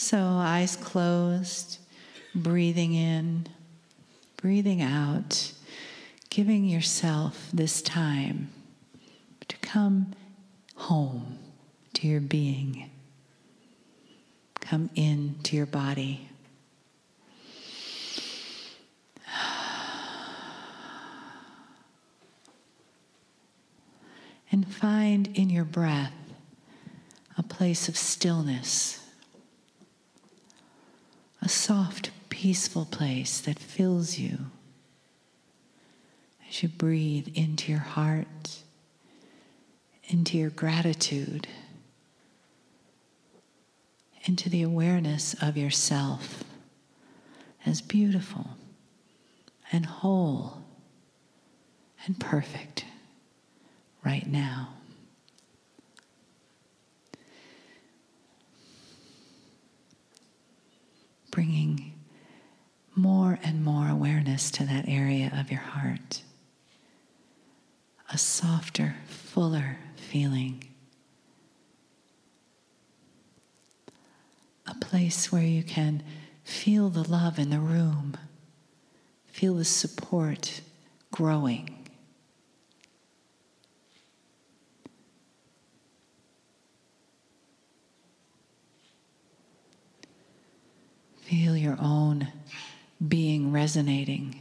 So eyes closed, breathing in, breathing out, giving yourself this time to come home to your being. Come into your body. And find in your breath a place of stillness, a soft, peaceful place that fills you as you breathe into your heart, into your gratitude, into the awareness of yourself as beautiful and whole and perfect right now. Bringing more and more awareness to that area of your heart. A softer, fuller feeling. A place where you can feel the love in the room. Feel the support growing. Feel your own being resonating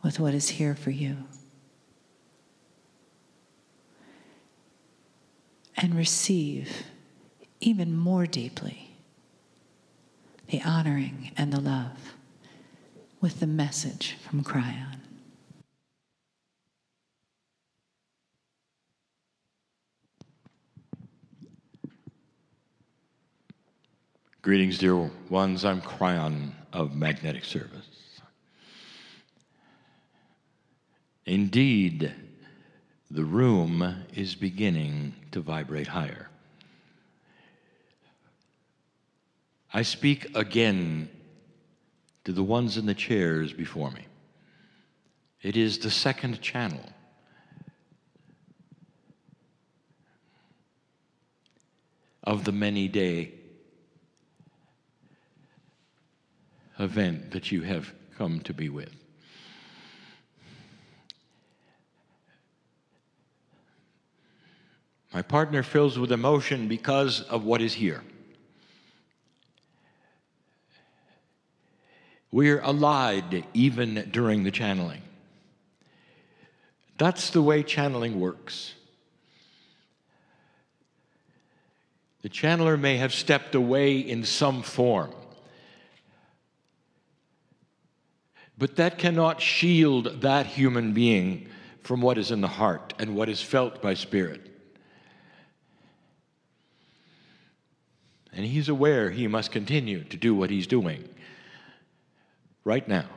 with what is here for you. And receive even more deeply the honoring and the love with the message from Kryon. Greetings, dear ones. I'm Kryon of Magnetic Service. Indeed, the room is beginning to vibrate higher. I speak again to the ones in the chairs before me. It is the second channel. Of the many-day event that you have come to be with. My partner fills with emotion because of what is here. We're allied even during the channeling. That's the way channeling works. The channeler may have stepped away in some form, but that cannot shield that human being from what is in the heart and what is felt by spirit. And he's aware he must continue to do what he's doing right now.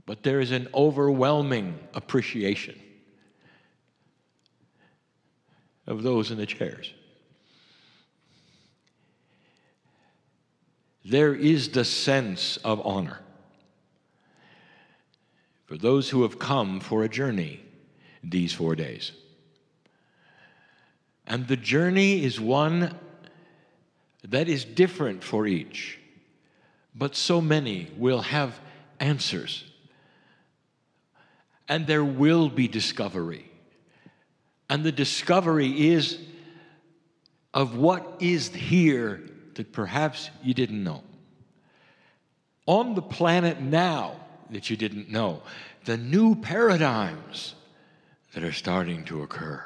But there is an overwhelming appreciation of those in the chairs. There is the sense of honor for those who have come for a journey these 4 days. And the journey is one that is different for each, but so many will have answers. And there will be discovery. And the discovery is of what is here that perhaps you didn't know. On the planet now that you didn't know, the new paradigms that are starting to occur.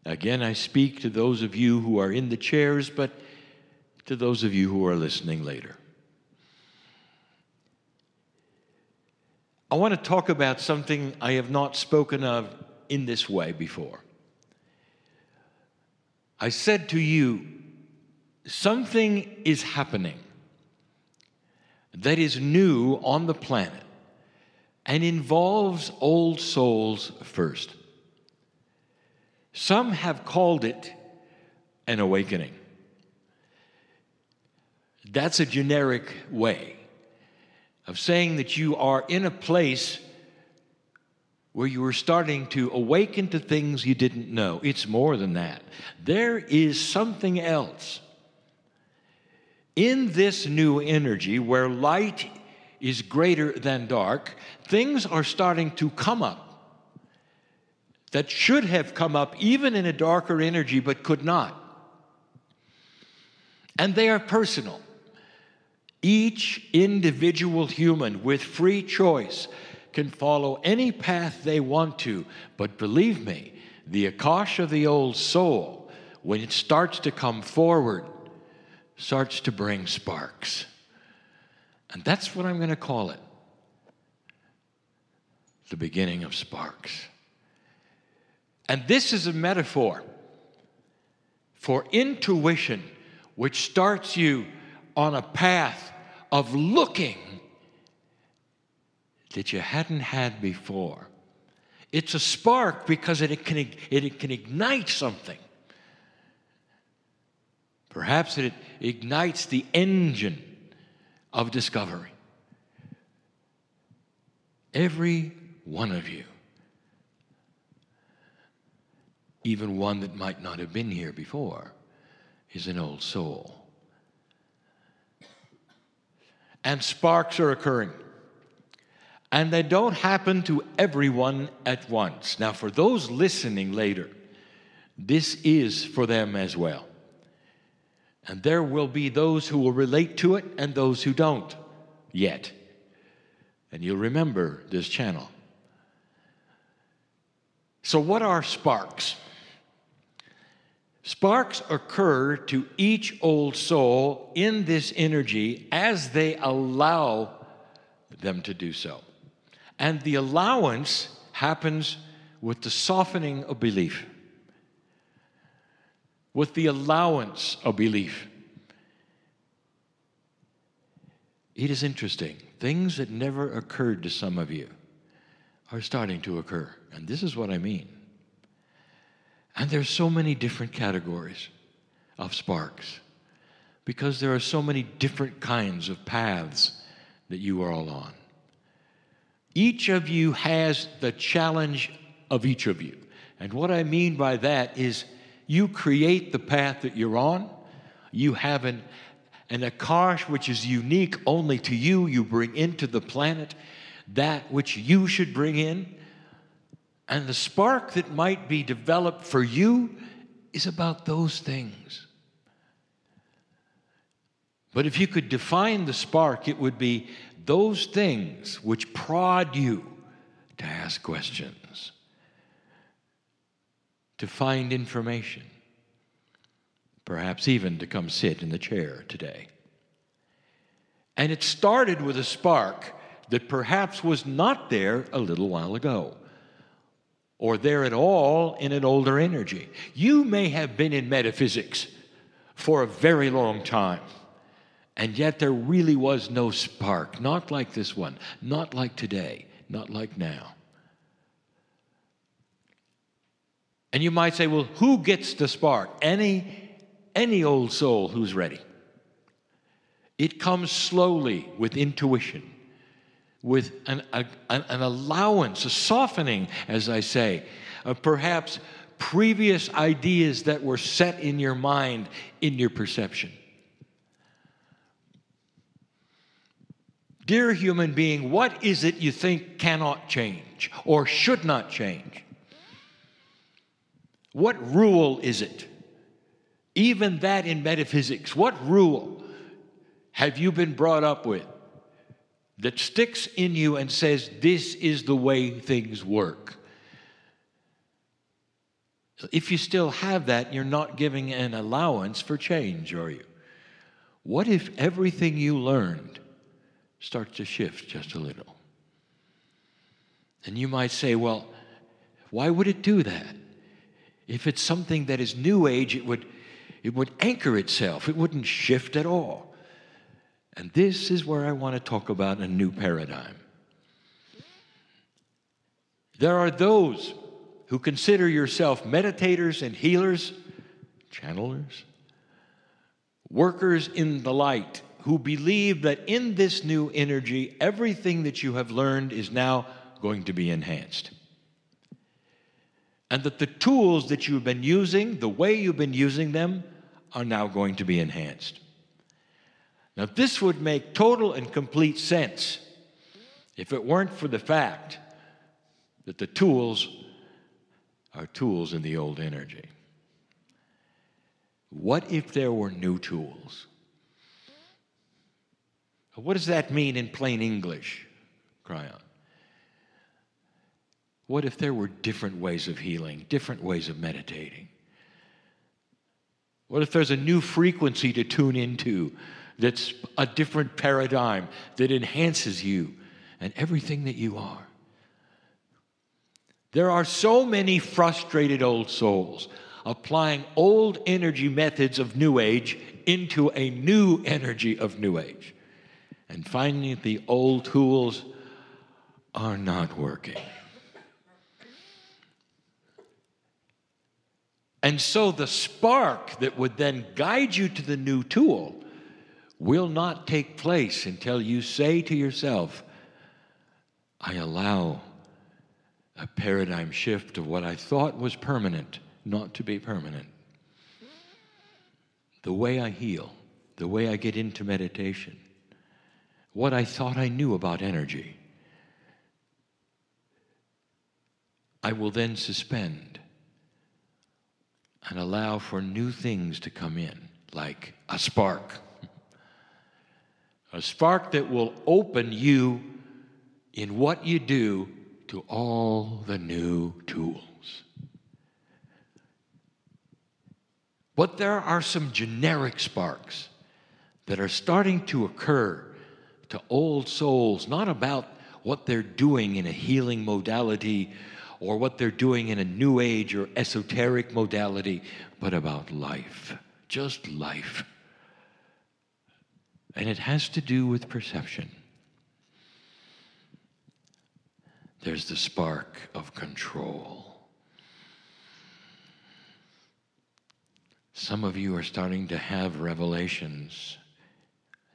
Again, I speak to those of you who are in the chairs, but to those of you who are listening later. I want to talk about something I have not spoken of in this way before. I said to you, something is happening that is new on the planet and involves old souls first. Some have called it an awakening. That's a generic way of saying that you are in a place where you were starting to awaken to things you didn't know. It's more than that. There is something else. In this new energy, where light is greater than dark, things are starting to come up that should have come up even in a darker energy but could not. And they are personal. Each individual human with free choice can follow any path they want to, but believe me, the Akash of the old soul, when it starts to come forward, starts to bring sparks. And that's what I'm going to call it. The beginning of sparks. And this is a metaphor for intuition, which starts you on a path of looking that you hadn't had before. It's a spark because it can ignite something. Perhaps it ignites the engine of discovery. Every one of you, even one that might not have been here before, is an old soul. And sparks are occurring. And they don't happen to everyone at once. Now, for those listening later, this is for them as well. And there will be those who will relate to it and those who don't yet. And you'll remember this channel. So what are sparks? Sparks occur to each old soul in this energy as they allow them to do so. And the allowance happens with the softening of belief. With the allowance of belief. It is interesting. Things that never occurred to some of you are starting to occur. And this is what I mean. And there's so many different categories of sparks because there are so many different kinds of paths that you are all on. Each of you has the challenge of each of you. And what I mean by that is you create the path that you're on. You have an Akash which is unique only to you. You bring into the planet that which you should bring in. And the spark that might be developed for you is about those things. But if you could define the spark, it would be those things which prod you to ask questions, to find information, perhaps even to come sit in the chair today. And it started with a spark that perhaps was not there a little while ago, or there at all in an older energy. You may have been in metaphysics for a very long time, and yet there really was no spark, not like this one, not like today, not like now. And you might say, well, who gets the spark? Any old soul who's ready. It comes slowly with intuition, with an allowance, a softening, as I say, of perhaps previous ideas that were set in your mind, in your perception. Dear human being, what is it you think cannot change or should not change? What rule is it? Even that in metaphysics, what rule have you been brought up with that sticks in you and says, this is the way things work? If you still have that, you're not giving an allowance for change, are you? What if everything you learned starts to shift just a little? And you might say, well, why would it do that? If it's something that is New Age, it would anchor itself. It wouldn't shift at all. And this is where I want to talk about a new paradigm. There are those who consider yourself meditators and healers, channelers, workers in the light, who believe that in this new energy, everything that you have learned is now going to be enhanced. and that the tools that you've been using, the way you've been using them, are now going to be enhanced. Now, this would make total and complete sense if it weren't for the fact that the tools are tools in the old energy. What if there were new tools? What does that mean in plain English, Kryon? What if there were different ways of healing, different ways of meditating? What if there's a new frequency to tune into that's a different paradigm that enhances you and everything that you are? There are so many frustrated old souls applying old energy methods of New Age into a new energy of New Age and finding that the old tools are not working. And so the spark that would then guide you to the new tool will not take place until you say to yourself, I allow a paradigm shift of what I thought was permanent not to be permanent. The way I heal, the way I get into meditation, what I thought I knew about energy, I will then suspend and allow for new things to come in, like a spark. A spark that will open you in what you do to all the new tools. But there are some generic sparks that are starting to occur to old souls, not about what they're doing in a healing modality or what they're doing in a New Age or esoteric modality, but about life, just life. And it has to do with perception. There's the spark of control. Some of you are starting to have revelations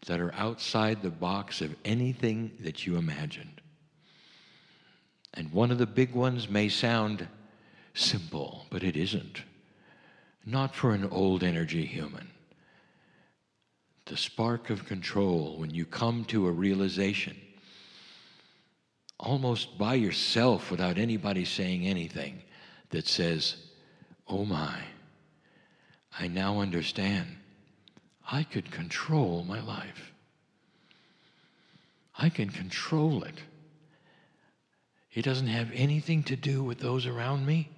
that are outside the box of anything that you imagined. And one of the big ones may sound simple, but it isn't. Not for an old energy human. The spark of control, when you come to a realization, almost by yourself without anybody saying anything, that says, oh my, I now understand. I could control my life. I can control it. It doesn't have anything to do with those around me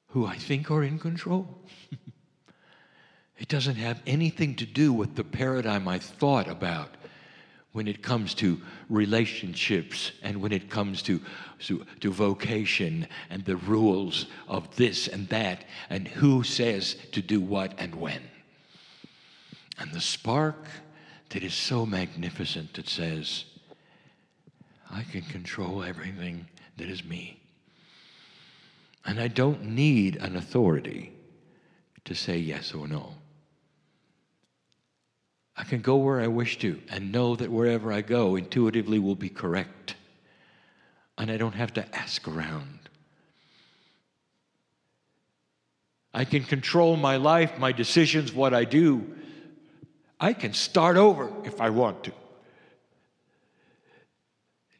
who I think are in control. It doesn't have anything to do with the paradigm I thought about when it comes to relationships and when it comes to vocation and the rules of this and that and who says to do what and when. And the spark that is so magnificent that says, I can control everything that is me. And I don't need an authority to say yes or no. I can go where I wish to and know that wherever I go intuitively will be correct. And I don't have to ask around. I can control my life, my decisions, what I do. I can start over if I want to.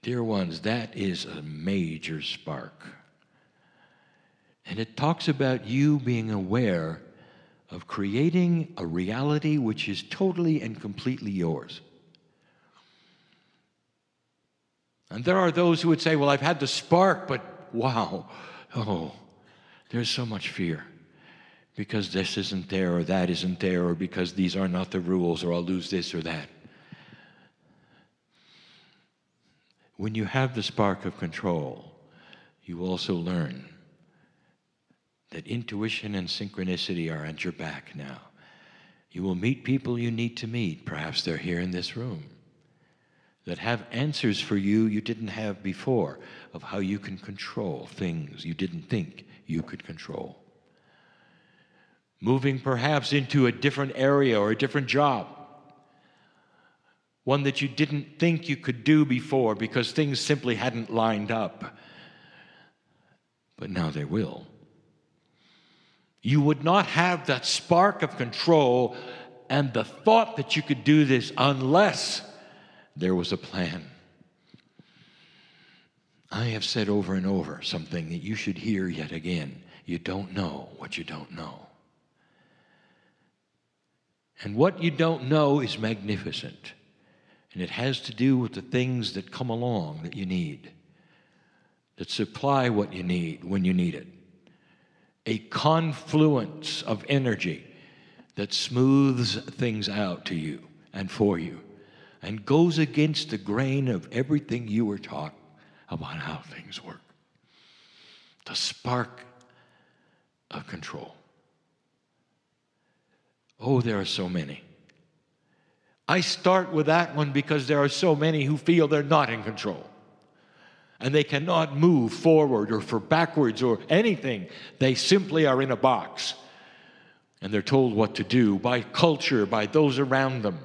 Dear ones, that is a major spark. And it talks about you being aware of creating a reality which is totally and completely yours. And there are those who would say, well, I've had the spark, but wow, there's so much fear. Because this isn't there, or that isn't there, or because these are not the rules, or I'll lose this or that. When you have the spark of control, you also learn that intuition and synchronicity are at your back now. You will meet people you need to meet. Perhaps they're here in this room that have answers for you you didn't have before of how you can control things you didn't think you could control. Moving perhaps into a different area or a different job. One that you didn't think you could do before because things simply hadn't lined up. but now they will. You would not have that spark of control and the thought that you could do this unless there was a plan. I have said over and over something that you should hear yet again. You don't know what you don't know. And what you don't know is magnificent. And it has to do with the things that come along that you need, that supply what you need when you need it. A confluence of energy that smooths things out to you and for you and goes against the grain of everything you were taught about how things work. The spark of control. Oh, there are so many. I start with that one because there are so many who feel they're not in control. And they cannot move forward or for backwards or anything. They simply are in a box. And they're told what to do by culture, by those around them,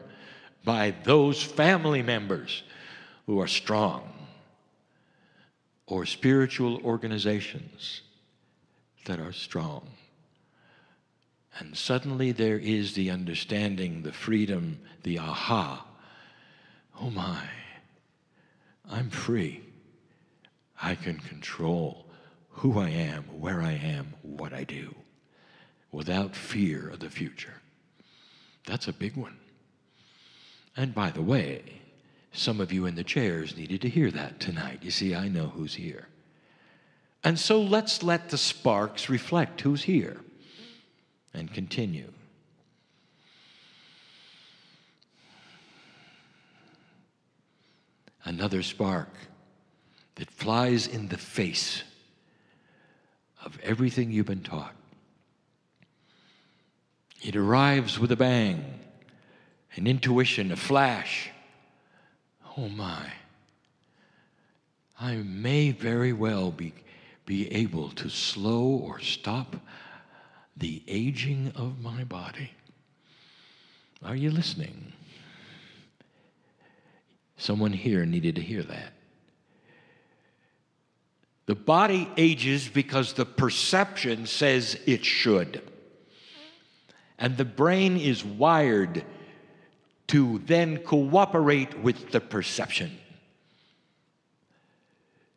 by those family members who are strong, or spiritual organizations that are strong. And suddenly there is the understanding, the freedom, the aha. Oh my, I'm free. I can control who I am, where I am, what I do, without fear of the future. That's a big one. And by the way, some of you in the chairs needed to hear that tonight. You see, I know who's here. And so let's let the sparks reflect who's here and continue. Another spark that flies in the face of everything you've been taught. It arrives with a bang, an intuition, a flash. Oh my, I may very well be able to slow or stop the aging of my body. Are you listening? Someone here needed to hear that. The body ages because the perception says it should. And the brain is wired to then cooperate with the perception.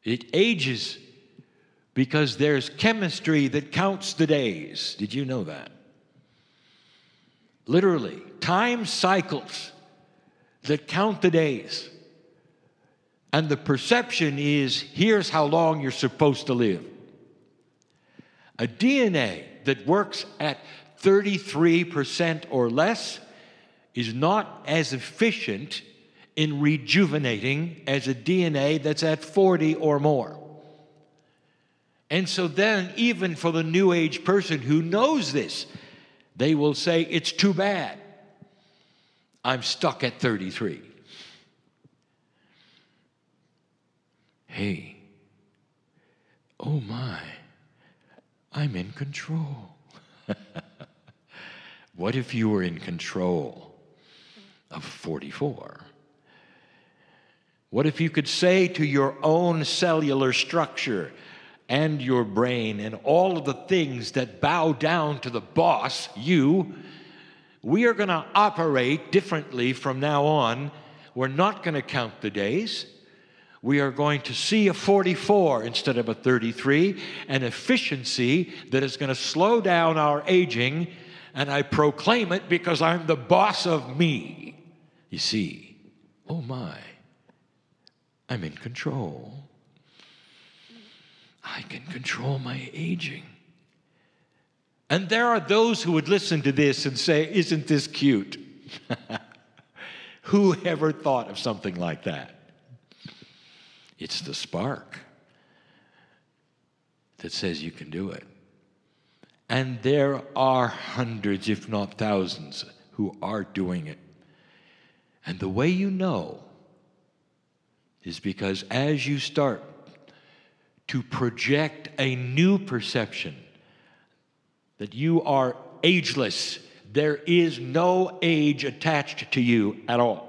It ages because there's chemistry that counts the days. Did you know that? Literally, time cycles that count the days. And the perception is, here's how long you're supposed to live. A DNA that works at 33% or less is not as efficient in rejuvenating as a DNA that's at 40 or more. And so then, even for the New Age person who knows this, they will say, it's too bad. I'm stuck at 33. Hey, oh my, I'm in control. What if you were in control of 44? What if you could say to your own cellular structure and your brain and all of the things that bow down to the boss, you, we are going to operate differently from now on. We're not going to count the days. We are going to see a 44 instead of a 33, an efficiency that is going to slow down our aging, and I proclaim it because I'm the boss of me. You see, oh my, I'm in control. I can control my aging. And there are those who would listen to this and say, isn't this cute? Who ever thought of something like that? It's the spark that says you can do it. And there are hundreds, if not thousands, who are doing it. And the way you know is because as you start to project a new perception that you are ageless, there is no age attached to you at all.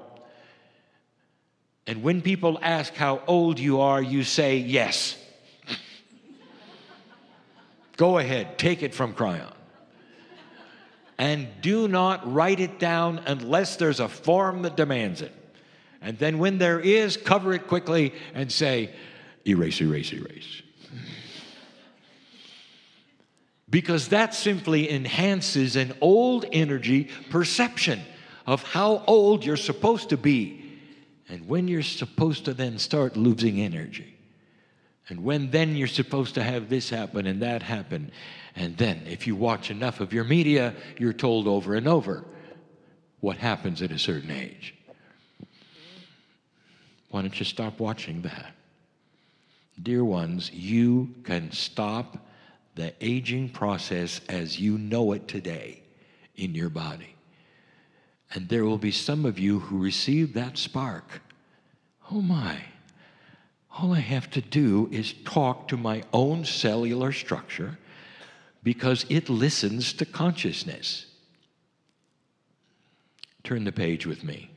And when people ask how old you are, you say yes. Go ahead, take it from Kryon. And do not write it down unless there's a form that demands it. And then when there is, cover it quickly and say, erase, erase, erase. Because that simply enhances an old energy perception of how old you're supposed to be. And when you're supposed to then start losing energy. And when then you're supposed to have this happen and that happen. And then if you watch enough of your media, you're told over and over what happens at a certain age. Why don't you stop watching that? Dear ones, you can stop the aging process as you know it today in your body. And there will be some of you who receive that spark. Oh my, all I have to do is talk to my own cellular structure because it listens to consciousness. Turn the page with me.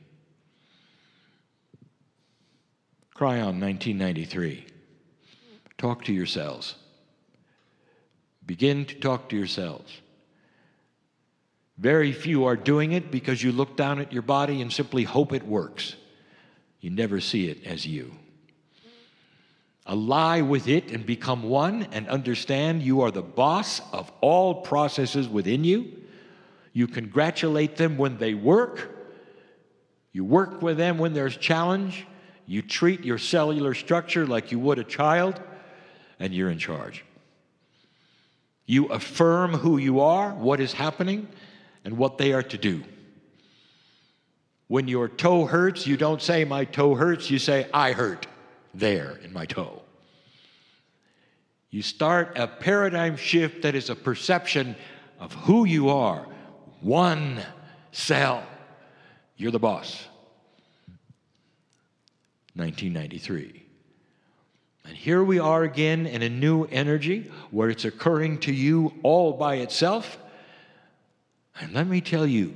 Kryon, 1993. Talk to yourselves. Begin to talk to yourselves. Very few are doing it because you look down at your body and simply hope it works. You never see it as you. Ally with it and become one and understand you are the boss of all processes within you. You congratulate them when they work. You work with them when there's challenge. You treat your cellular structure like you would a child, and you're in charge. You affirm who you are, what is happening, and what they are to do. When your toe hurts, you don't say, my toe hurts, you say, I hurt there in my toe. You start a paradigm shift that is a perception of who you are. One cell. You're the boss. 1993. And here we are again in a new energy where it's occurring to you all by itself. And let me tell you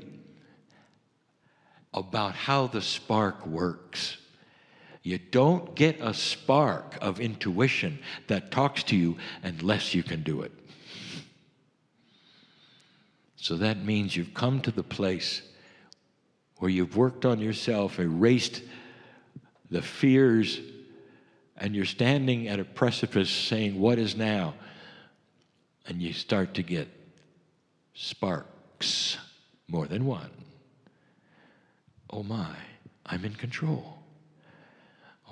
about how the spark works. You don't get a spark of intuition that talks to you unless you can do it. So that means you've come to the place where you've worked on yourself, erased the fears, and you're standing at a precipice saying, what is now? And you start to get sparks, more than one. Oh my, I'm in control.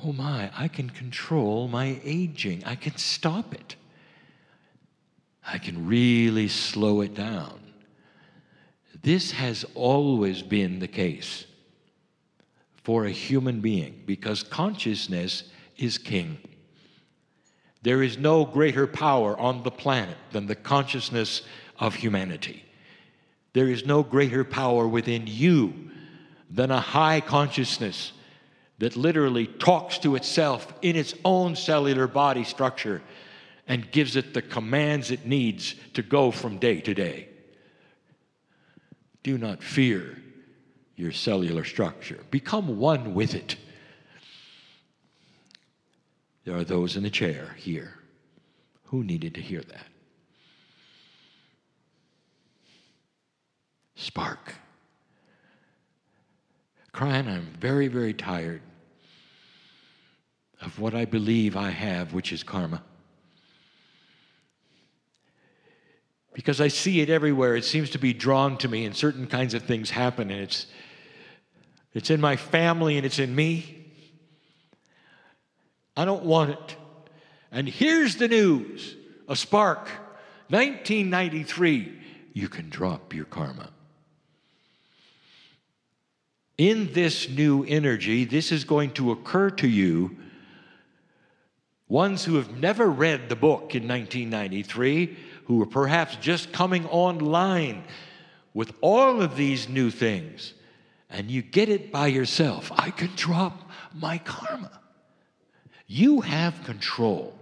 Oh my, I can control my aging. I can stop it. I can really slow it down. This has always been the case for a human being because consciousness is king. There is no greater power on the planet than the consciousness of humanity. There is no greater power within you than a high consciousness that literally talks to itself in its own cellular body structure and gives it the commands it needs to go from day to day. Do not fear your cellular structure. Become one with it. There are those in the chair here who needed to hear that. Spark. Kryon, I'm very, very tired of what I believe I have, which is karma. Because I see it everywhere. It seems to be drawn to me, and certain kinds of things happen, and it's in my family and it's in me. I don't want it. And here's the news. A spark. 1993. You can drop your karma. In this new energy, this is going to occur to you. Ones who have never read the book in 1993, who are perhaps just coming online with all of these new things, and you get it by yourself. I can drop my karma. You have control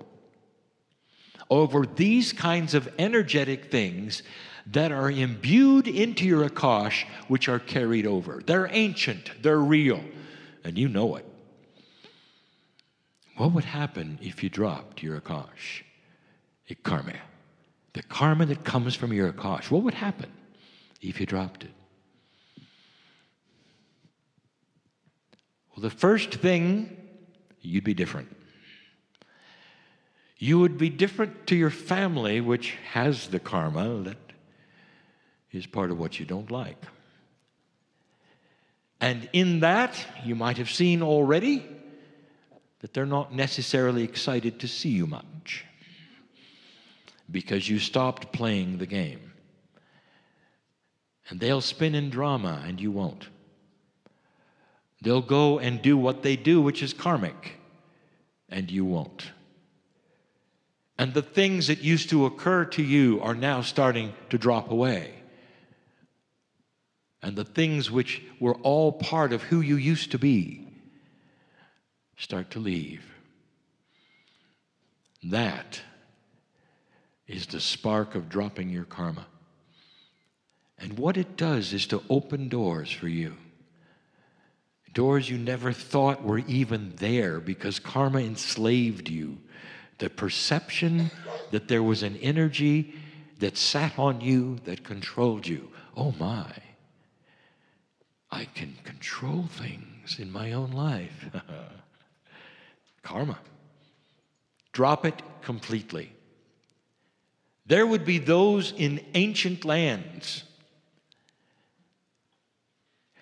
over these kinds of energetic things that are imbued into your Akash, which are carried over. They're ancient, they're real, and you know it. What would happen if you dropped your Akash? Karma. the karma that comes from your akash, what would happen if you dropped it? Well, the first thing, you'd be different. You would be different to your family, which has the karma that is part of what you don't like. And in that, you might have seen already that they're not necessarily excited to see you much because you stopped playing the game. And they'll spin in drama and you won't. They'll go and do what they do, which is karmic, and you won't. And the things that used to occur to you are now starting to drop away. And the things which were all part of who you used to be start to leave. That is the spark of dropping your karma. And what it does is to open doors for you. Doors you never thought were even there because karma enslaved you. The perception that there was an energy that sat on you, that controlled you. Oh my, I can control things in my own life. Karma. Drop it completely. There would be those in ancient lands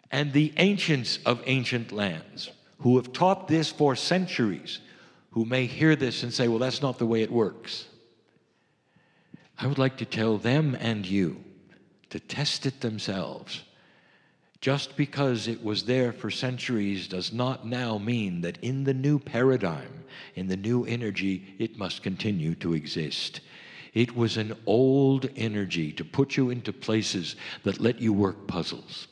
and the ancients of ancient lands who have taught this for centuries, who may hear this and say, well, that's not the way it works. I would like to tell them and you to test it themselves. Just because it was there for centuries does not now mean that in the new paradigm, in the new energy, it must continue to exist. It was an old energy to put you into places that let you work puzzles.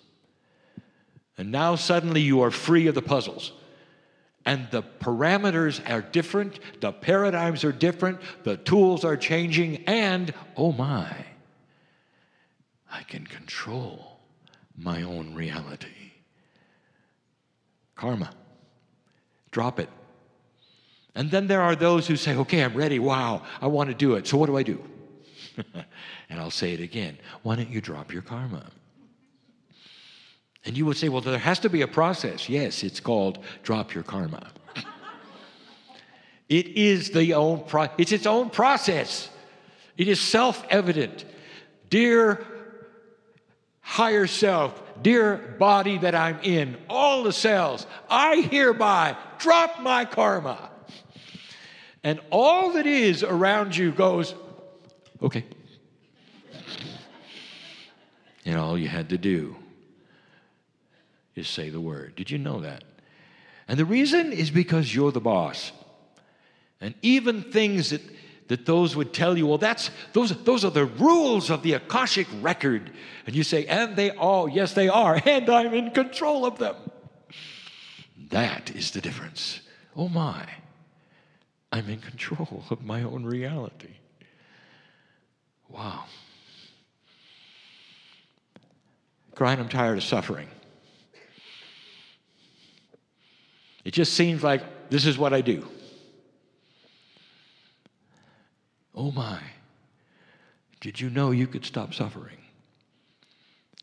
And now suddenly you are free of the puzzles. And the parameters are different, the paradigms are different, the tools are changing, and, oh my, I can control my own reality. Karma. Drop it. And then there are those who say, okay, I'm ready, wow, I want to do it, so what do I do? And I'll say it again, why don't you drop your karma? And you would say, well, there has to be a process. Yes, it's called drop your karma. It is it's its own process. It is self-evident. Dear higher self, dear body that I'm in, all the cells, I hereby drop my karma. And all that is around you goes, okay. And all you had to do is say the word. Did you know that? And the reason is because you're the boss. And even things that those would tell you, well, those are the rules of the Akashic record. And you say, and they all, yes, they are, and I'm in control of them. That is the difference. Oh my, I'm in control of my own reality. Wow. Kryon, I'm tired of suffering. It just seems like this is what I do. Oh my, did you know you could stop suffering?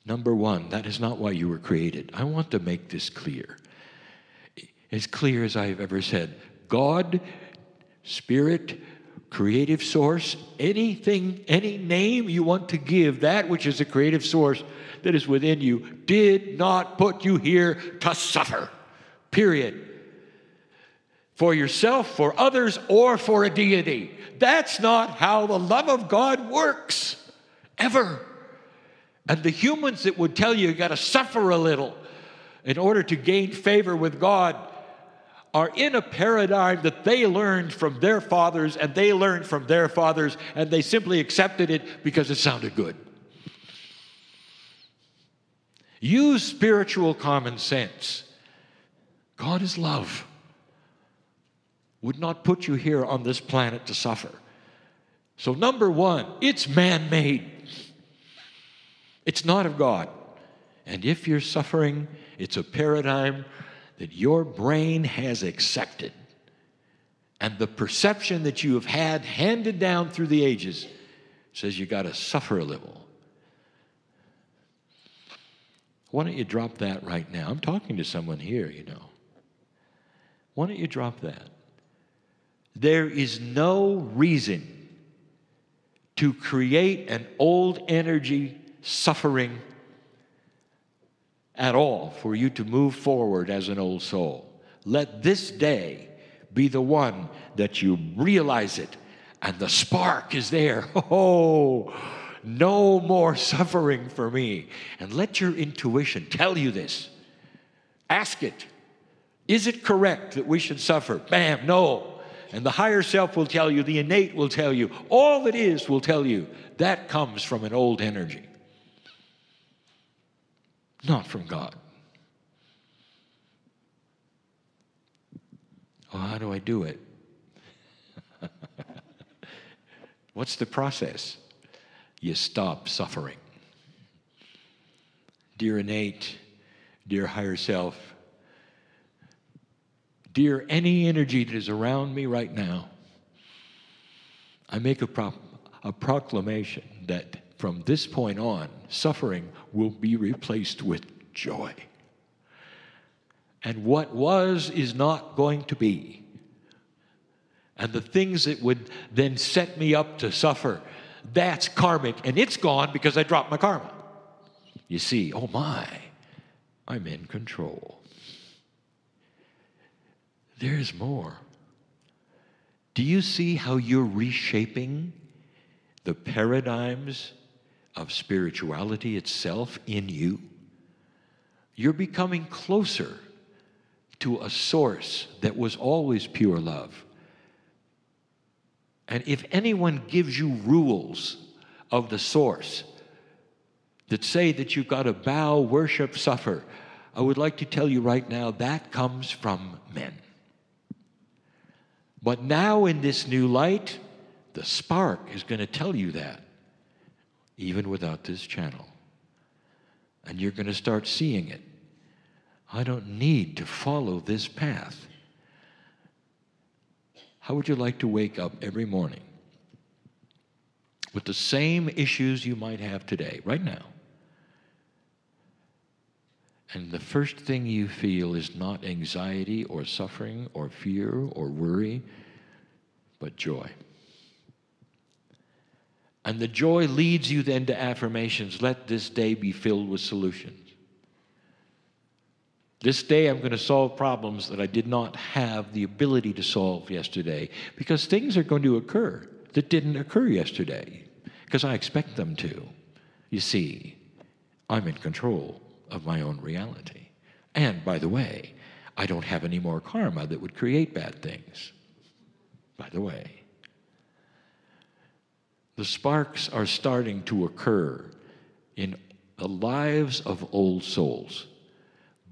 Number one, that is not why you were created. I want to make this clear. As clear as I've ever said. God, Spirit, creative source, anything, any name you want to give, that which is a creative source that is within you, did not put you here to suffer. Period. For yourself, for others, or for a deity. That's not how the love of God works, ever. And the humans that would tell you got to suffer a little in order to gain favor with God are in a paradigm that they learned from their fathers, and they learned from their fathers, and they simply accepted it because it sounded good. Use spiritual common sense. God is love. Would not put you here on this planet to suffer. So number one, it's man-made. It's not of God. And if you're suffering, it's a paradigm that your brain has accepted. And the perception that you have had handed down through the ages says you got to suffer a little. Why don't you drop that right now? I'm talking to someone here, you know. Why don't you drop that? There is no reason to create an old energy suffering at all for you to move forward as an old soul. Let this day be the one that you realize it and the spark is there. Oh, no more suffering for me. And let your intuition tell you this. Ask it. Is it correct that we should suffer? Bam, no. And the higher self will tell you, the innate will tell you, all that is will tell you. That comes from an old energy, not from God. Well, how do I do it? What's the process? You stop suffering. Dear innate, dear higher self, dear any energy that is around me right now, I make a proclamation that from this point on, suffering will be replaced with joy. And what was is not going to be. And the things that would then set me up to suffer, that's karmic, and it's gone because I dropped my karma. You see, oh my, I'm in control. There's more. Do you see how you're reshaping the paradigms of spirituality itself in you? You're becoming closer to a source that was always pure love. And if anyone gives you rules of the source that say that you've got to bow, worship, suffer, I would like to tell you right now that comes from men. But now in this new light, the spark is going to tell you that, even without this channel. And you're going to start seeing it. I don't need to follow this path. How would you like to wake up every morning with the same issues you might have today, right now? And the first thing you feel is not anxiety or suffering or fear or worry, but joy. And the joy leads you then to affirmations. Let this day be filled with solutions. This day I'm going to solve problems that I did not have the ability to solve yesterday, because things are going to occur that didn't occur yesterday, because I expect them to. You see, I'm in control of my own reality. And by the way, I don't have any more karma that would create bad things. By the way, the sparks are starting to occur in the lives of old souls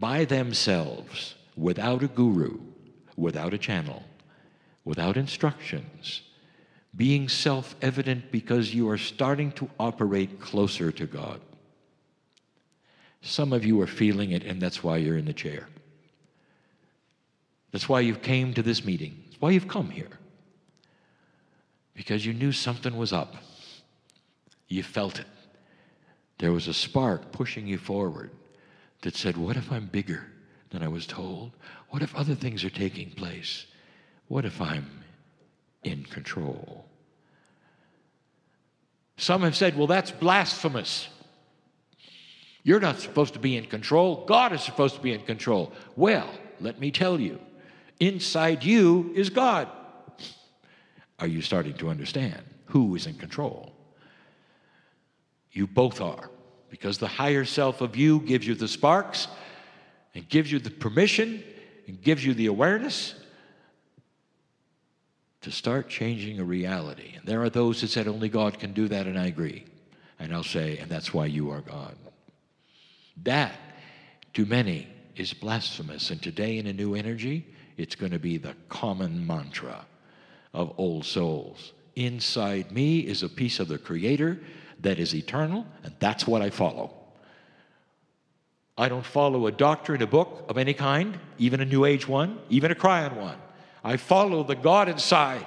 by themselves, without a guru, without a channel, without instructions, being self-evident because you are starting to operate closer to God. Some of you are feeling it, and that's why you're in the chair. That's why you came to this meeting. That's why you've come here. Because you knew something was up. You felt it. There was a spark pushing you forward that said, what if I'm bigger than I was told? What if other things are taking place? What if I'm in control? Some have said, well, that's blasphemous. You're not supposed to be in control. God is supposed to be in control. Well, let me tell you, inside you is God. Are you starting to understand who is in control? You both are, because the higher self of you gives you the sparks and gives you the permission and gives you the awareness to start changing a reality. And there are those that said only God can do that, and I agree. And I'll say, and that's why you are God. That, to many, is blasphemous. And today in a new energy, it's going to be the common mantra of old souls. Inside me is a piece of the Creator that is eternal, and that's what I follow. I don't follow a doctrine, a book of any kind, even a New Age one, even a Kryon one. I follow the God inside,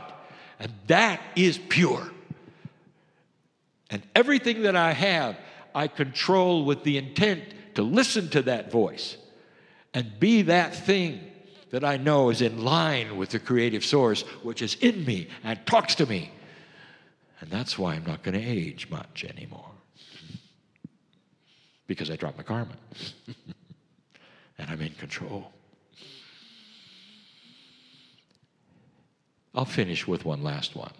and that is pure. And everything that I have, I control with the intent to listen to that voice and be that thing that I know is in line with the creative source, which is in me and talks to me. And that's why I'm not going to age much anymore. Because I dropped my karma. And I'm in control. I'll finish with one last one.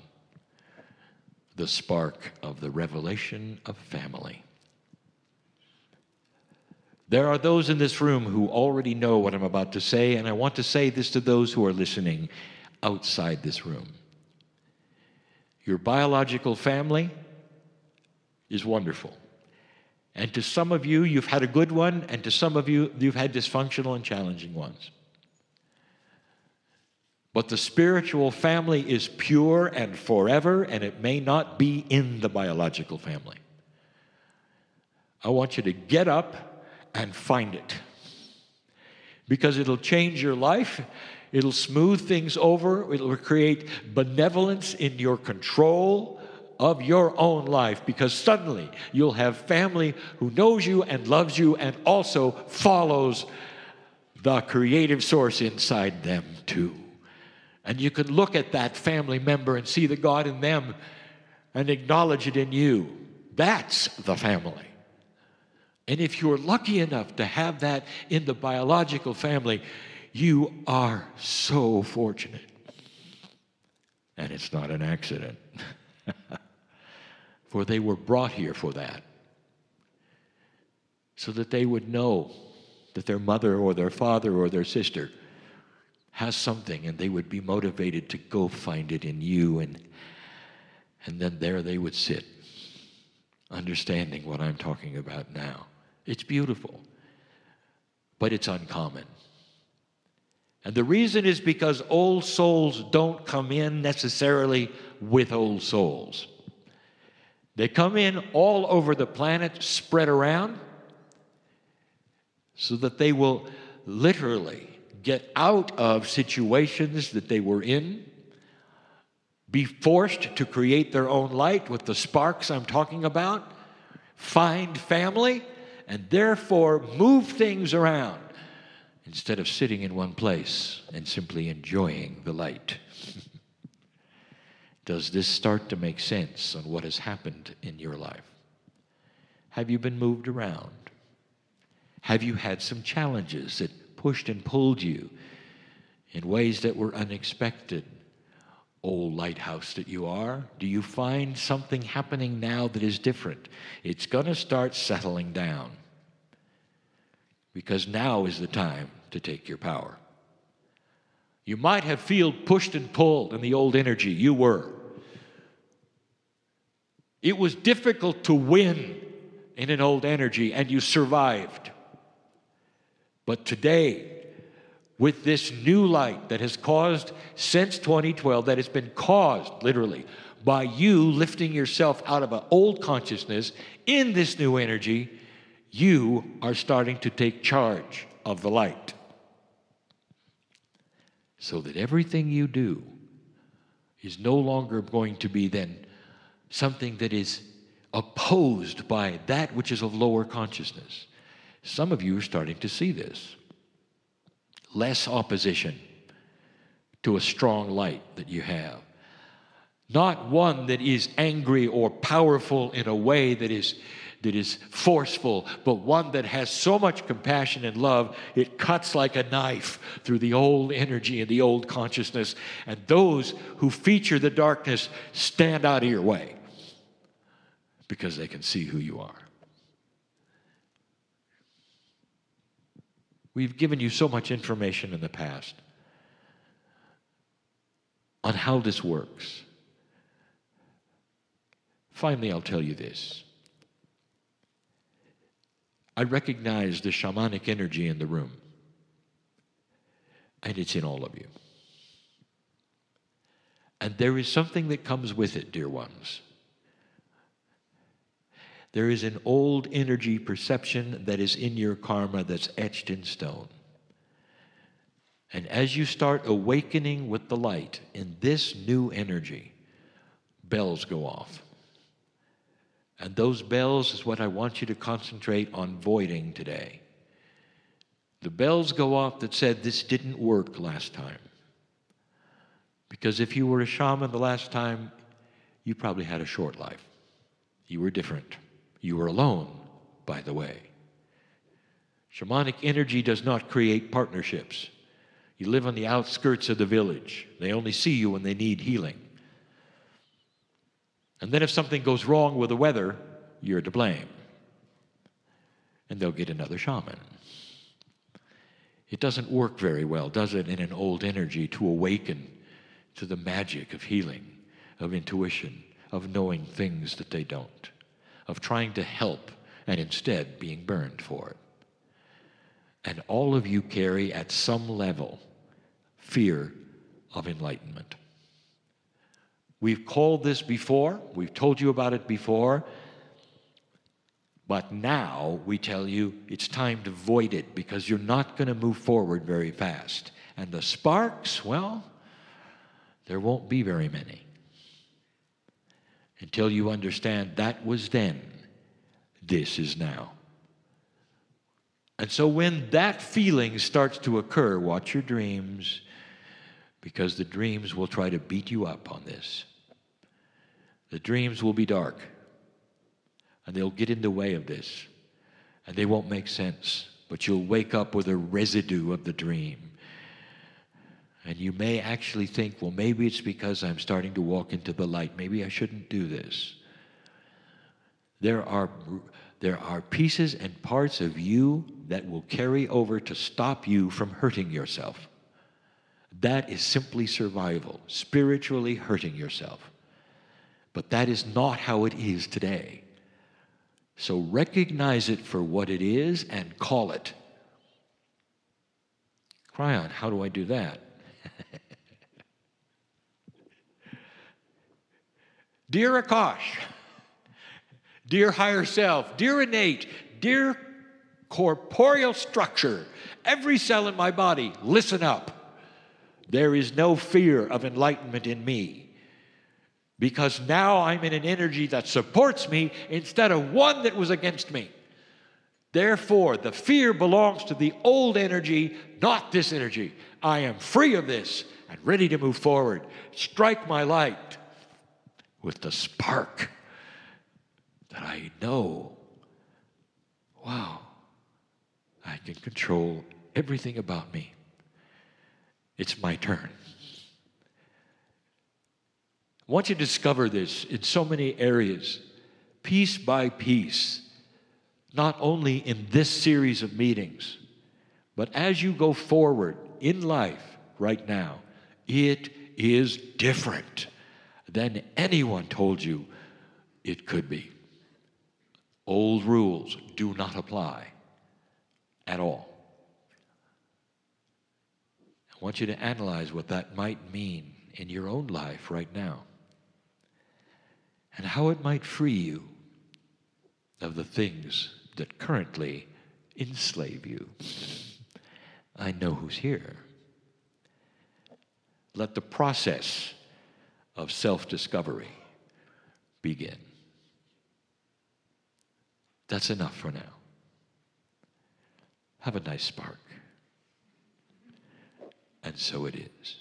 The spark of the revelation of family. There are those in this room who already know what I'm about to say, and I want to say this to those who are listening outside this room. Your biological family is wonderful. And to some of you, you've had a good one, and to some of you, you've had dysfunctional and challenging ones. But the spiritual family is pure and forever, and it may not be in the biological family. I want you to get up and find it. Because it'll change your life. It'll smooth things over. It'll create benevolence in your control of your own life. Because suddenly you'll have family who knows you and loves you and also follows the creative source inside them too. And you can look at that family member and see the God in them and acknowledge it in you. That's the family. And if you're lucky enough to have that in the biological family, you are so fortunate. And it's not an accident. For they were brought here for that. So that they would know that their mother or their father or their sister has something, and they would be motivated to go find it in you, and then there they would sit, understanding what I'm talking about now. It's beautiful, but it's uncommon. And the reason is because old souls don't come in necessarily with old souls. They come in all over the planet, spread around, so that they will literally get out of situations that they were in, be forced to create their own light with the sparks I'm talking about, find family, and therefore move things around instead of sitting in one place and simply enjoying the light. Does this start to make sense on what has happened in your life? Have you been moved around? Have you had some challenges that pushed and pulled you in ways that were unexpected? Old lighthouse that you are, do you find something happening now that is different? It's going to start settling down. Because now is the time to take your power. You might have felt pushed and pulled in the old energy. You were. It was difficult to win in an old energy, and you survived. But today, with this new light that has caused since 2012, that has been caused literally by you lifting yourself out of an old consciousness in this new energy, you are starting to take charge of the light. So that everything you do is no longer going to be then something that is opposed by that which is of lower consciousness. Some of you are starting to see this. Less opposition to a strong light that you have. Not one that is angry or powerful in a way that is forceful, but one that has so much compassion and love, it cuts like a knife through the old energy and the old consciousness. And those who feature the darkness stand out of your way because they can see who you are. We've given you so much information in the past on how this works. Finally, I'll tell you this. I recognize the shamanic energy in the room, and it's in all of you. And there is something that comes with it, dear ones. There is an old energy perception that is in your karma that's etched in stone. And as you start awakening with the light in this new energy, bells go off. And those bells is what I want you to concentrate on voiding today. The bells go off that said this didn't work last time. Because if you were a shaman the last time, you probably had a short life. You were different. You were alone, by the way. Shamanic energy does not create partnerships. You live on the outskirts of the village. They only see you when they need healing. And then if something goes wrong with the weather, you're to blame. And they'll get another shaman. It doesn't work very well, does it, in an old energy to awaken to the magic of healing, of intuition, of knowing things that they don't, of trying to help and instead being burned for it. And all of you carry at some level fear of enlightenment. We've called this before, we've told you about it before, but now we tell you it's time to void it because you're not going to move forward very fast. And the sparks, well, there won't be very many until you understand that was then, this is now. And so when that feeling starts to occur, watch your dreams, because the dreams will try to beat you up on this. The dreams will be dark, and they'll get in the way of this, and they won't make sense, but you'll wake up with a residue of the dream. And you may actually think, well, maybe it's because I'm starting to walk into the light. Maybe I shouldn't do this. There are pieces and parts of you that will carry over to stop you from hurting yourself. That is simply survival, spiritually hurting yourself. But that is not how it is today. So recognize it for what it is and call it. Kryon, how do I do that? Dear Akash, dear higher self, dear innate, dear corporeal structure, every cell in my body, listen up. There is no fear of enlightenment in me, because now I'm in an energy that supports me instead of one that was against me. Therefore, the fear belongs to the old energy, not this energy. I am free of this and ready to move forward. Strike my light with the spark that I know, wow, I can control everything about me. It's my turn. I want you to discover this in so many areas, piece by piece, not only in this series of meetings, but as you go forward in life right now. It is different than anyone told you it could be. Old rules do not apply at all. I want you to analyze what that might mean in your own life right now, and how it might free you of the things that currently enslave you. I know who's here. Let the process of self-discovery begin. That's enough for now. Have a nice spark. And so it is.